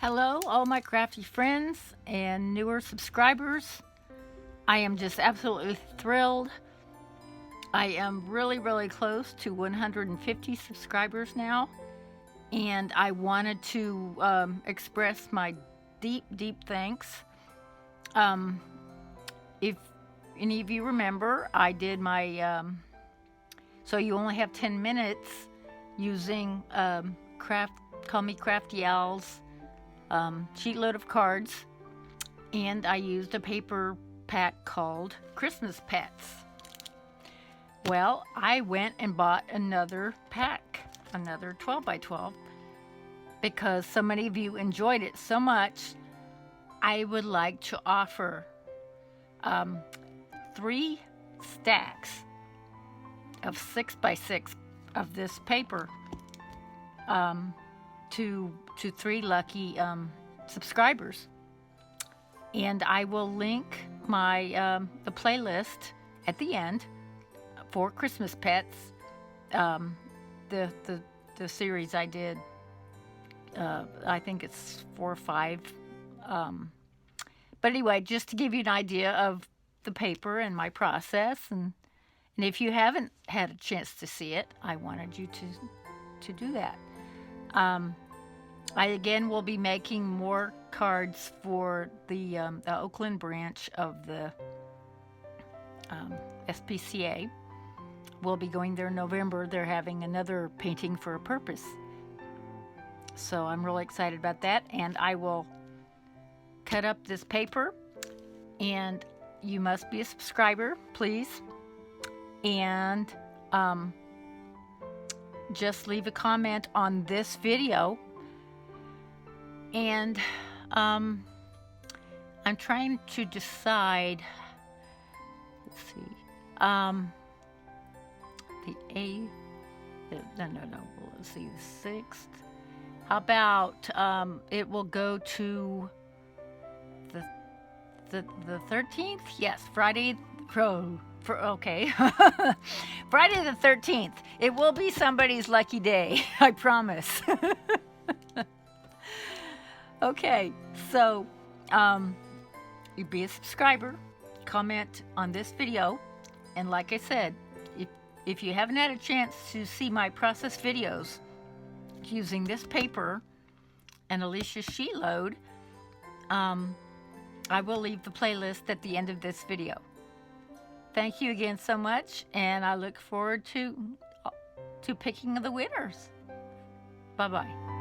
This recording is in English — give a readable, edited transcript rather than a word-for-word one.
Hello, all my crafty friends and newer subscribers. I am just absolutely thrilled. I am really close to 150 subscribers now, and I wanted to express my deep thanks. Um, if any of you remember, I did my so you only have 10 minutes using Call Me Crafty Owl's sheet load of cards, and I used a paper pack called Christmas Pets. Well, I went and bought another pack, another 12 by 12, because so many of you enjoyed it so much. I would like to offer 3 stacks of 6 by 6 of this paper to 3 lucky subscribers, and I will link my the playlist at the end for Christmas Pets, the series I did. I think it's 4 or 5. But anyway, just to give you an idea of the paper and my process, and if you haven't had a chance to see it, I wanted you to do that. I again will be making more cards for the Oakland branch of the SPCA. We'll be going there in November. They're having another Painting for a Purpose. So I'm really excited about that, and I will cut up this paper, and you must be a subscriber, please, and just leave a comment on this video. And I'm trying to decide, let's see, the 8th, no, let's see, the 6th. How about it will go to the 13th? Yes, Friday, okay. Friday the 13th. It will be somebody's lucky day, I promise. Okay, so you be a subscriber, comment on this video, and like I said, if you haven't had a chance to see my process videos using this paper and Alicia's sheet load, I will leave the playlist at the end of this video. Thank you again so much, and I look forward to picking the winners. Bye-bye.